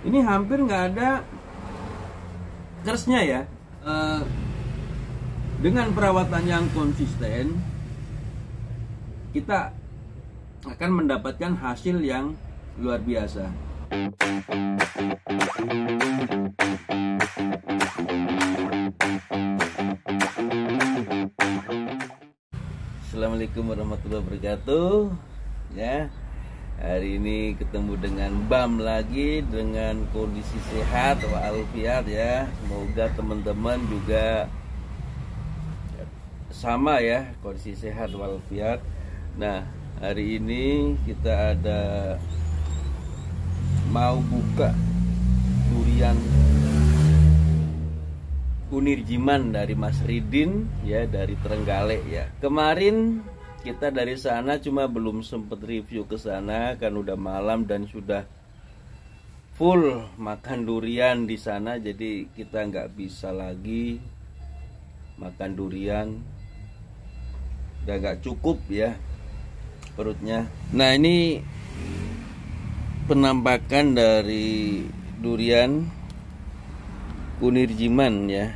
Ini hampir nggak ada kersnya ya. Dengan perawatan yang konsisten, kita akan mendapatkan hasil yang luar biasa. Assalamualaikum warahmatullahi wabarakatuh. Ya, hari ini ketemu dengan Bam lagi dengan kondisi sehat walafiat ya. Semoga teman-teman juga sama ya, kondisi sehat walafiat. Nah, hari ini kita ada mau buka durian Kunirjiman dari Mas Ridin ya, dari Trenggalek ya. Kemarin kita dari sana cuma belum sempet review ke sana kan udah malam dan sudah full makan durian di sana, jadi kita nggak bisa lagi makan durian, udah nggak cukup ya perutnya. Nah, ini penampakan dari durian Kunirjiman ya,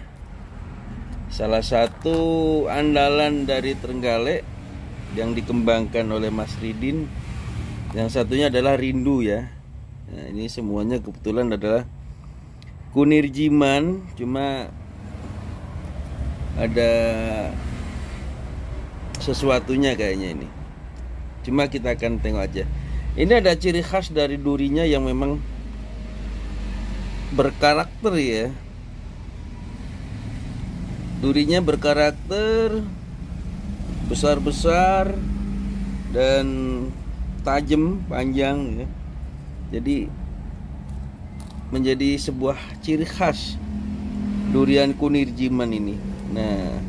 salah satu andalan dari Trenggalek yang dikembangkan oleh Mas Ridin. Yang satunya adalah Rindu ya. Nah, ini semuanya kebetulan adalah Kunirjiman, cuma ada sesuatunya kayaknya ini. Cuma kita akan tengok aja. Ini ada ciri khas dari durinya yang memang berkarakter ya. Durinya berkarakter, besar-besar dan tajam, panjang ya. Jadi menjadi sebuah ciri khas durian Kunirjiman ini. Nah,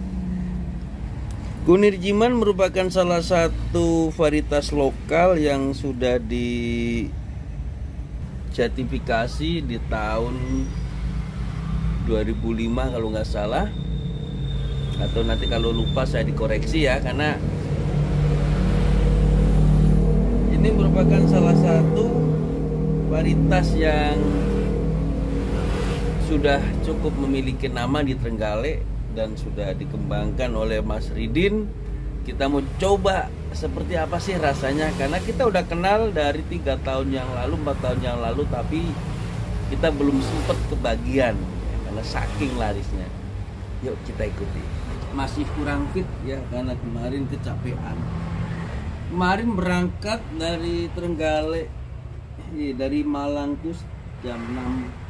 Kunirjiman merupakan salah satu varietas lokal yang sudah disertifikasi di tahun 2005 kalau nggak salah, atau nanti kalau lupa saya dikoreksi ya, karena ini merupakan salah satu varietas yang sudah cukup memiliki nama di Trenggalek dan sudah dikembangkan oleh Mas Ridin. Kita mau coba seperti apa sih rasanya, karena kita udah kenal dari 3 tahun yang lalu, 4 tahun yang lalu, tapi kita belum sempat kebagian ya, karena saking larisnya. Yuk kita ikuti. Masih kurang fit ya, karena kemarin kecapean. Kemarin berangkat dari Trenggalek, dari Malang tuh jam 6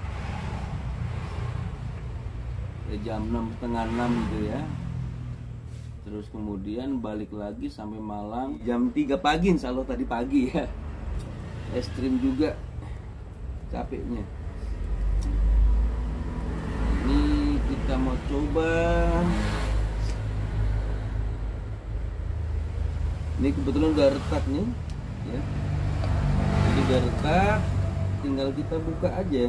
jam 6, setengah 6 gitu ya. Terus kemudian balik lagi sampai Malang jam 3 pagi, insya Allah tadi pagi ya. Ekstrim juga capeknya. Ini kita mau coba. Ini kebetulan udah retak nih ya. Jadi udah retak, tinggal kita buka aja.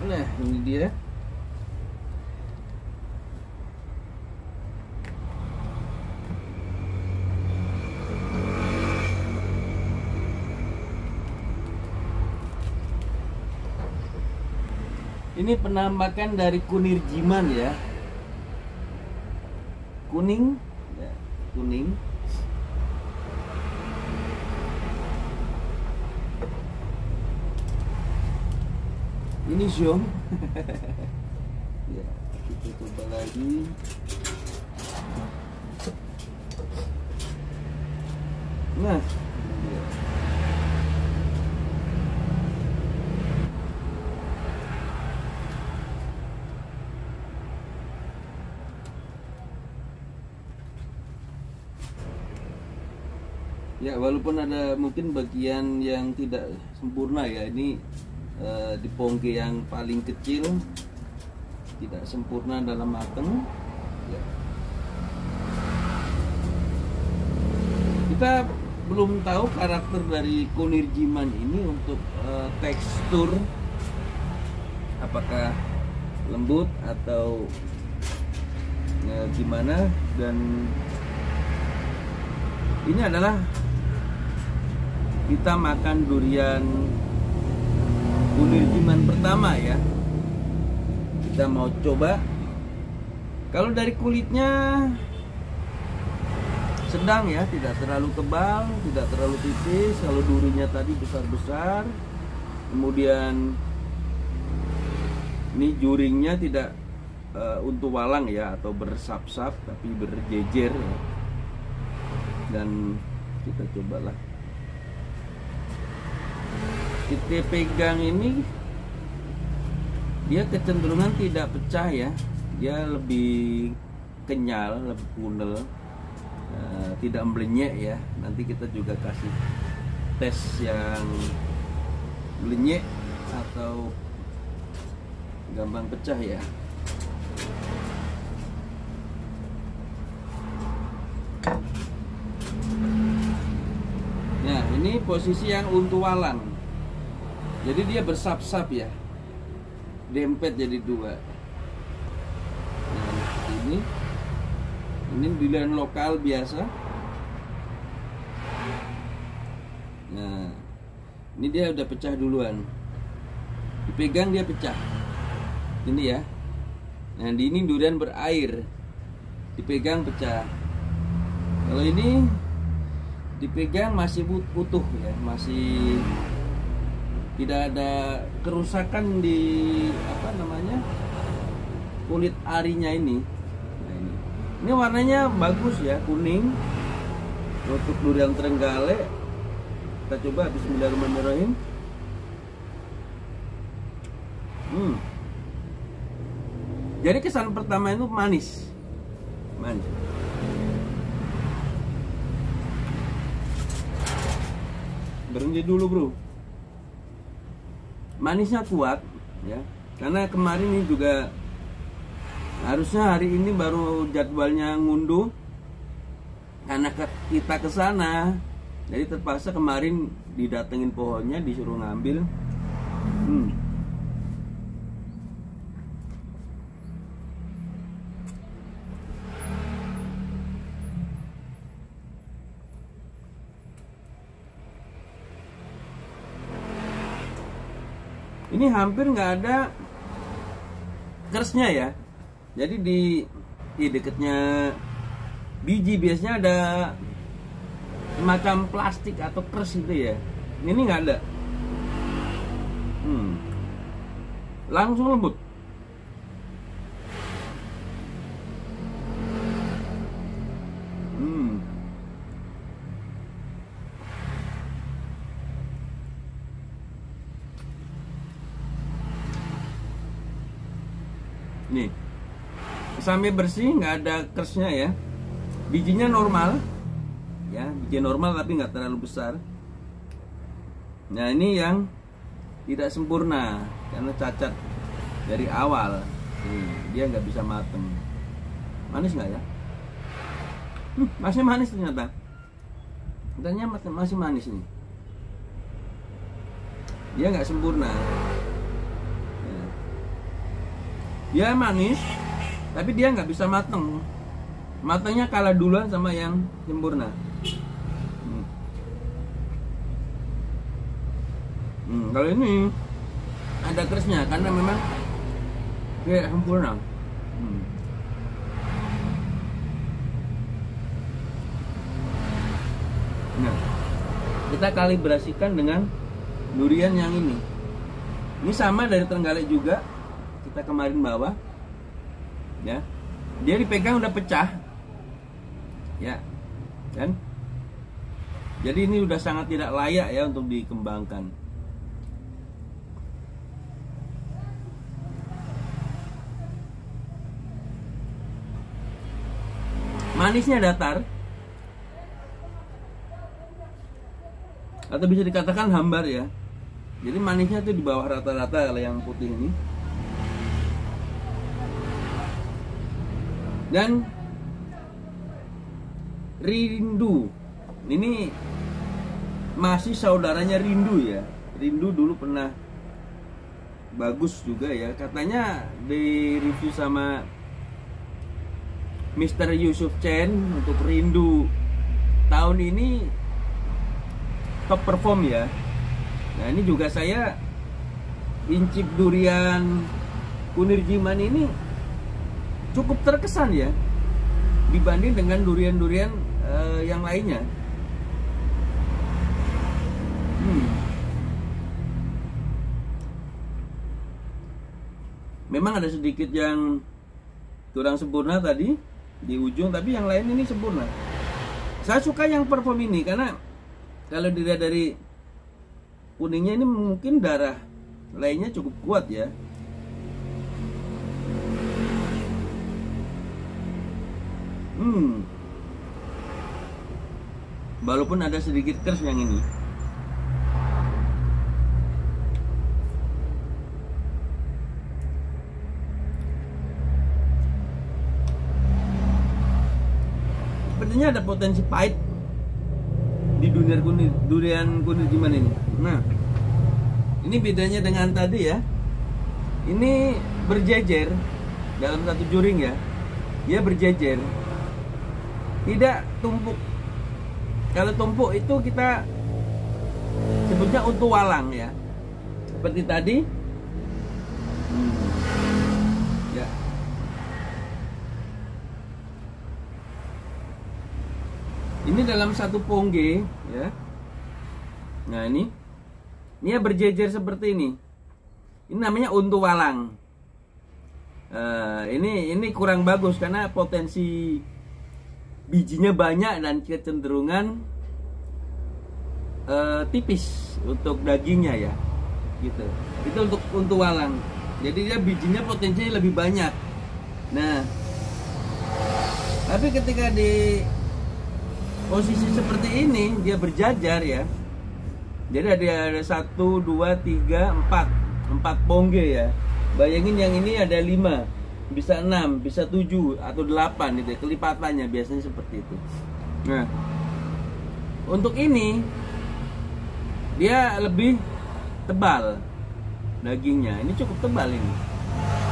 Nah, ini dia. Ini penampakan dari Kunirjiman ya. Kuning ya, kuning. Ini zoom. Ya, kita coba lagi. Nah, ya. Ya, walaupun ada mungkin bagian yang tidak sempurna ya, ini di pongge yang paling kecil tidak sempurna dalam matang ya. Kita belum tahu karakter dari kunir jiman ini untuk tekstur, apakah lembut atau gimana. Dan ini adalah kita makan durian kunir jiman pertama ya. Kita mau coba. Kalau dari kulitnya sedang ya, tidak terlalu tebal, tidak terlalu tipis. Kalau durinya tadi besar-besar. Kemudian ini juringnya tidak untuk walang ya, atau bersap-sap, tapi berjejer ya. Dan kita cobalah. Kita pegang ini, dia kecenderungan tidak pecah ya, dia lebih kenyal, lebih punel, tidak melenyek ya. Nanti kita juga kasih tes yang melenyek atau gampang pecah ya. Nah, ini posisi yang untu walang. Jadi dia bersap-sap ya, dempet jadi dua. Nah, ini durian lokal biasa. Nah, ini dia udah pecah duluan. Dipegang dia pecah. Ini ya. Nah, ini durian berair. Dipegang pecah. Kalau ini dipegang masih utuh ya, masih tidak ada kerusakan di kulit arinya ini. Nah, ini warnanya bagus ya, kuning. Untuk durian Trenggalek, kita coba. Bismillahirrahmanirrahim. Jadi kesan pertama itu manis. Berhenti dulu bro. Manisnya kuat ya, karena kemarin ini juga harusnya hari ini baru jadwalnya ngunduh, karena kita ke sana, jadi terpaksa kemarin didatengin pohonnya, disuruh ngambil. Ini hampir nggak ada kersnya ya. Jadi di dekatnya biji biasanya ada semacam plastik atau kers itu ya. Ini nggak ada. Langsung lembut. Nih, sampai bersih, nggak ada kersnya ya. Bijinya normal ya, biji normal tapi nggak terlalu besar. Nah, ini yang tidak sempurna karena cacat dari awal. Dia nggak bisa mateng. Manis nggak ya? Masih manis ternyata. Ternyata masih manis nih. Dia nggak sempurna. Dia manis, tapi dia nggak bisa mateng. Matengnya kalah duluan sama yang sempurna. Kalau ini ada kersnya karena memang kayak sempurna. Nah, kita kalibrasikan dengan durian yang ini. Ini sama dari Trenggalek juga. Kita kemarin bawa ya, dia dipegang udah pecah ya kan. Jadi ini udah sangat tidak layak ya untuk dikembangkan. Manisnya datar atau bisa dikatakan hambar ya. Jadi manisnya tuh di bawah rata-rata kalau yang putih ini. Dan rindu Ini masih saudaranya Rindu ya. Rindu dulu pernah bagus juga ya. Katanya di review sama Mr. Yusuf Chen untuk Rindu tahun ini top perform ya. Nah ini juga saya incip durian Kunir Jiman ini cukup terkesan ya dibanding dengan durian-durian yang lainnya. Memang ada sedikit yang kurang sempurna tadi di ujung, tapi yang lain ini sempurna. Saya suka yang perform ini karena kalau dilihat dari kuningnya ini mungkin darah lainnya cukup kuat ya. Walaupun ada sedikit keras yang ini. Sepertinya ada potensi pahit di durian Kunir Jiman ini. Nah, ini bedanya dengan tadi ya. Ini berjejer dalam satu juring ya. Dia berjejer, tidak tumpuk. Kalau tumpuk itu kita sebutnya untu walang ya. Seperti tadi. Ya. Ini dalam satu pongge ya. Nah ini berjejer seperti ini. Ini namanya untu walang. Ini kurang bagus karena potensi bijinya banyak dan kecenderungan tipis untuk dagingnya ya. Gitu. Itu untuk untu walang. Jadi dia bijinya potensinya lebih banyak. Nah, tapi ketika di posisi seperti ini dia berjajar ya. Jadi ada 1, 2, 3, 4 pongge ya. Bayangin yang ini ada 5, bisa 6, bisa 7 atau 8 gitu ya. Kelipatannya biasanya seperti itu. Nah, untuk ini dia lebih tebal dagingnya. Ini cukup tebal ini.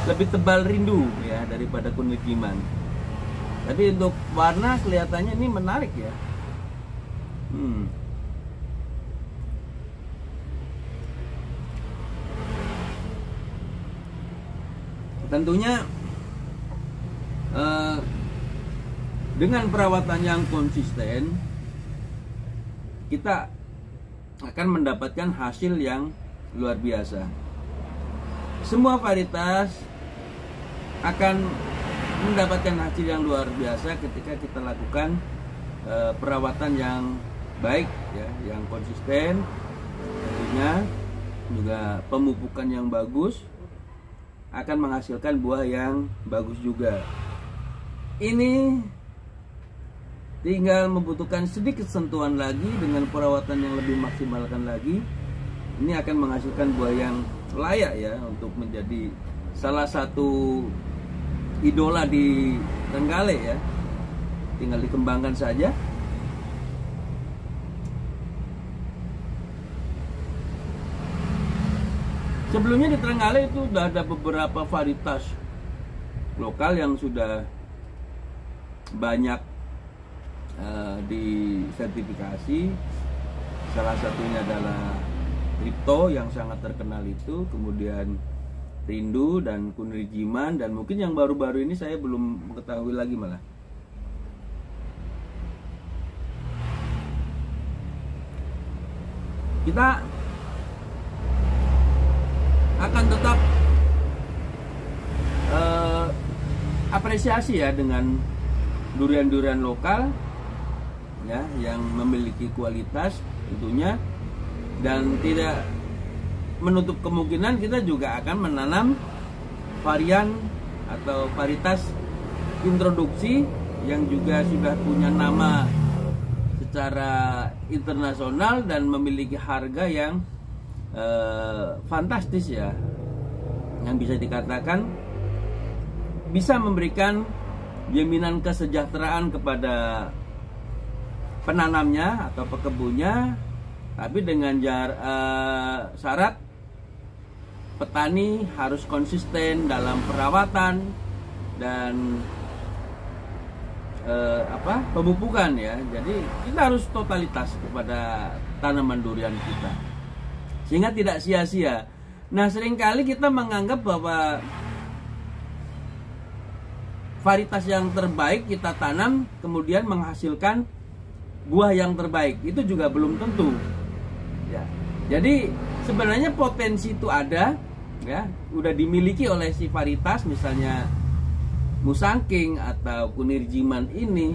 Lebih tebal Rindu ya daripada Kunir Jiman. Tapi untuk warna kelihatannya ini menarik ya. Tentunya dengan perawatan yang konsisten kita akan mendapatkan hasil yang luar biasa. Semua varietas akan mendapatkan hasil yang luar biasa ketika kita lakukan perawatan yang baik ya, yang konsisten, tentunya juga pemupukan yang bagus akan menghasilkan buah yang bagus juga. Ini tinggal membutuhkan sedikit sentuhan lagi dengan perawatan yang lebih maksimalkan lagi. Ini akan menghasilkan buah yang layak ya untuk menjadi salah satu idola di Trenggalek ya. Tinggal dikembangkan saja. Sebelumnya di Trenggalek itu sudah ada beberapa varietas lokal yang sudah banyak disertifikasi. Salah satunya adalah Tripto yang sangat terkenal itu, kemudian Rindu dan Kunir Jiman, dan mungkin yang baru-baru ini saya belum mengetahui lagi malah. Kita akan tetap apresiasi ya dengan durian-durian lokal ya yang memiliki kualitas tentunya, dan tidak menutup kemungkinan kita juga akan menanam varian atau varietas introduksi yang juga sudah punya nama secara internasional dan memiliki harga yang fantastis ya, yang bisa dikatakan bisa memberikan jaminan kesejahteraan kepada penanamnya atau pekebunnya, tapi dengan syarat petani harus konsisten dalam perawatan dan pemupukan ya. Jadi kita harus totalitas kepada tanaman durian kita sehingga tidak sia-sia. Nah, seringkali kita menganggap bahwa varietas yang terbaik kita tanam kemudian menghasilkan buah yang terbaik. Itu juga belum tentu ya. Jadi sebenarnya potensi itu ada ya, udah dimiliki oleh si varietas, misalnya Musangking atau Kunir Jiman ini.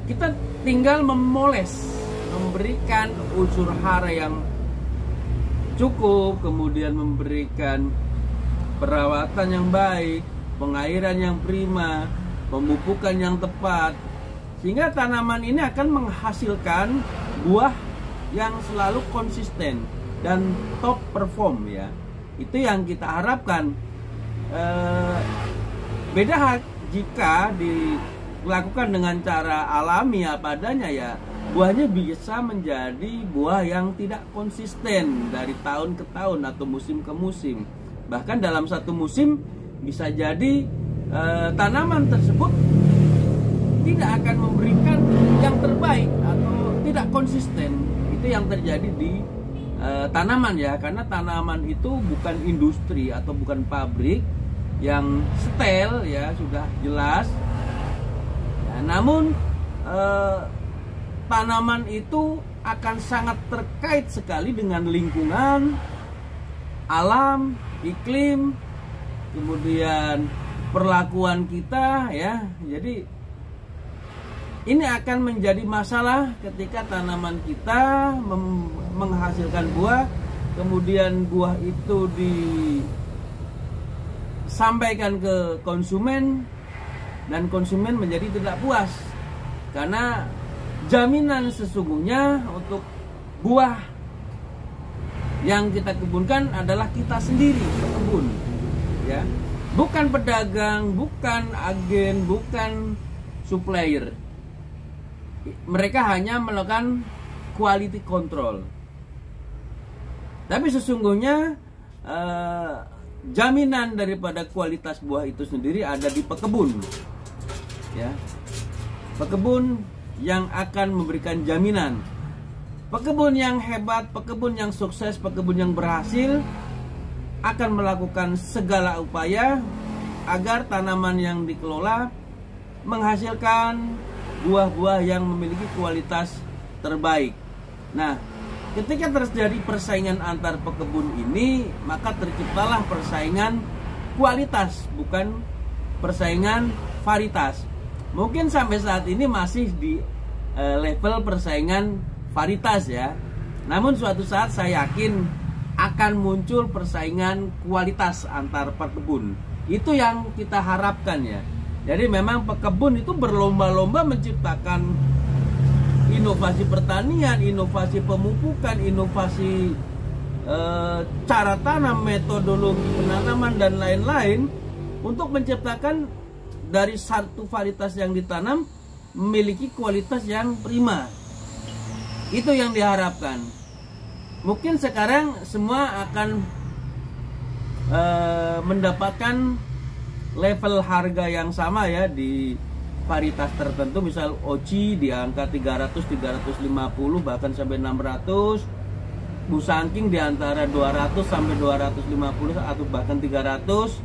Kita tinggal memoles, memberikan unsur hara yang cukup, kemudian memberikan perawatan yang baik, pengairan yang prima, pemupukan yang tepat, sehingga tanaman ini akan menghasilkan buah yang selalu konsisten dan top perform ya. Itu yang kita harapkan. Beda jika dilakukan dengan cara alami apa adanya ya, buahnya bisa menjadi buah yang tidak konsisten dari tahun ke tahun atau musim ke musim. Bahkan dalam satu musim bisa jadi tanaman tersebut tidak akan memberikan yang terbaik atau tidak konsisten. Itu yang terjadi di tanaman ya, karena tanaman itu bukan industri atau bukan pabrik yang setel ya, sudah jelas ya, namun tanaman itu akan sangat terkait sekali dengan lingkungan, alam, iklim, kemudian perlakuan kita ya. Jadi ini akan menjadi masalah ketika tanaman kita menghasilkan buah, kemudian buah itu disampaikan ke konsumen dan konsumen menjadi tidak puas karena jaminan sesungguhnya untuk buah yang kita kebunkan adalah kita sendiri, pekebun ya, bukan pedagang, bukan agen, bukan supplier. Mereka hanya melakukan quality control, tapi sesungguhnya jaminan daripada kualitas buah itu sendiri ada di pekebun ya. Pekebun yang akan memberikan jaminan. Pekebun yang hebat, pekebun yang sukses, pekebun yang berhasil akan melakukan segala upaya agar tanaman yang dikelola menghasilkan buah-buah yang memiliki kualitas terbaik. Nah, ketika terjadi persaingan antar pekebun ini, maka terciptalah persaingan kualitas, bukan persaingan varietas. Mungkin sampai saat ini masih di level persaingan varietas ya. Namun suatu saat saya yakin akan muncul persaingan kualitas antar pekebun. Itu yang kita harapkan ya. Jadi memang pekebun itu berlomba-lomba menciptakan inovasi pertanian, inovasi pemupukan, inovasi cara tanam, metodologi penanaman dan lain-lain untuk menciptakan dari satu varietas yang ditanam memiliki kualitas yang prima. Itu yang diharapkan. Mungkin sekarang semua akan mendapatkan level harga yang sama ya di varietas tertentu. Misal Oci di angka 300, 350 bahkan sampai 600. Musangking di antara 200 sampai 250 atau bahkan 300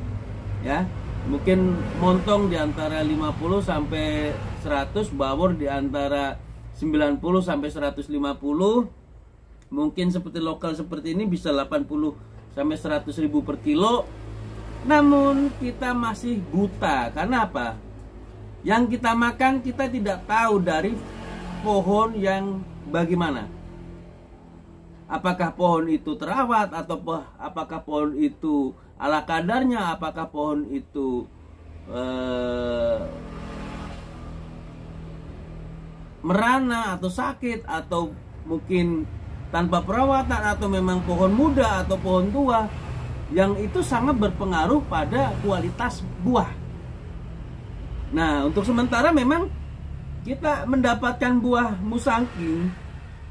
ya. Mungkin Montong di antara 50 sampai 100, Bawor di antara 90 sampai 150. Mungkin seperti lokal seperti ini bisa 80 sampai 100 ribu per kilo. Namun kita masih buta. Karena apa? Yang kita makan kita tidak tahu dari pohon yang bagaimana. Apakah pohon itu terawat atau apakah pohon itu ala kadarnya, apakah pohon itu merana atau sakit, atau mungkin tanpa perawatan, atau memang pohon muda atau pohon tua, yang itu sangat berpengaruh pada kualitas buah. Nah, untuk sementara memang kita mendapatkan buah musangking,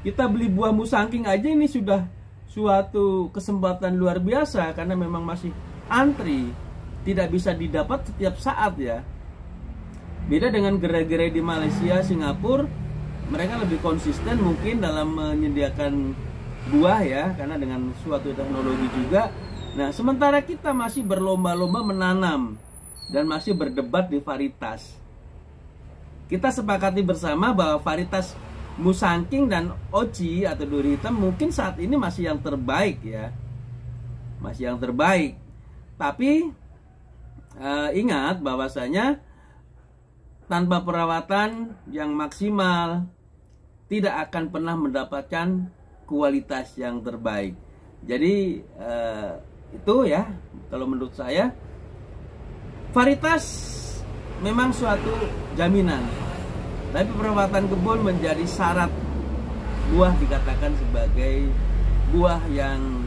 kita beli buah musangking aja ini sudah suatu kesempatan luar biasa karena memang masih antri, tidak bisa didapat setiap saat ya. Beda dengan gerai-gerai di Malaysia, Singapura, mereka lebih konsisten mungkin dalam menyediakan buah ya, karena dengan suatu teknologi juga. Nah, sementara kita masih berlomba-lomba menanam dan masih berdebat di varietas. Kita sepakati bersama bahwa varietas musangking dan oci atau duri hitam mungkin saat ini masih yang terbaik ya, masih yang terbaik. Tapi ingat bahwasanya tanpa perawatan yang maksimal tidak akan pernah mendapatkan kualitas yang terbaik. Jadi itu ya, kalau menurut saya varietas memang suatu jaminan, tapi perawatan kebun menjadi syarat buah dikatakan sebagai buah yang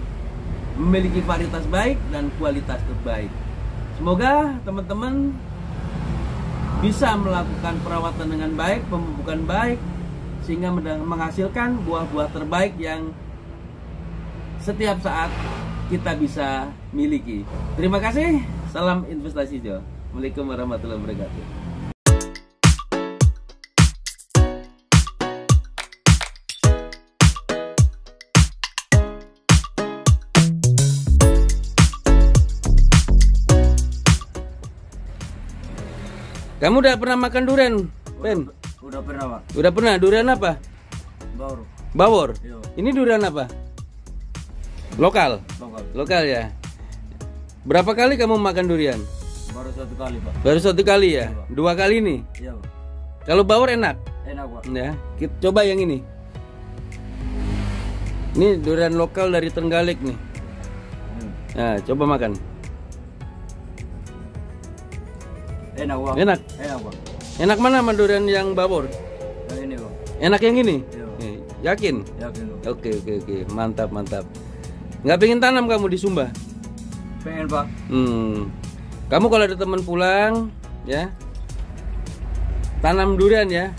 memiliki varietas baik dan kualitas terbaik. Semoga teman-teman bisa melakukan perawatan dengan baik, pemupukan baik, sehingga menghasilkan buah-buah terbaik yang setiap saat kita bisa miliki. Terima kasih. Salam investasi Jo. Assalamualaikum warahmatullahi wabarakatuh. Kamu udah pernah makan durian, Ben? Udah pernah, Pak. Udah pernah. Durian apa? Bawor. Bawor. Iya. Ini durian apa? Lokal. Lokal. Lokal ya. Berapa kali kamu makan durian? Baru 1 kali, Pak. Baru 1 kali ya? Iya, Pak. 2 kali nih. Iya, Pak. Kalau bawor enak? Enak, Pak. Ya, kita coba yang ini. Ini durian lokal dari Trenggalek nih. Nah, coba makan. Enak, Pak. Enak. Enak, Pak. Enak mana sama durian yang bawor? Yang ini, Pak. Enak yang ini? Iya. Yakin? Yakin, Pak. Oke. Mantap. Nggak pengen tanam kamu di Sumba? Pengen, Pak. Kamu kalau ada teman pulang, ya, tanam durian ya.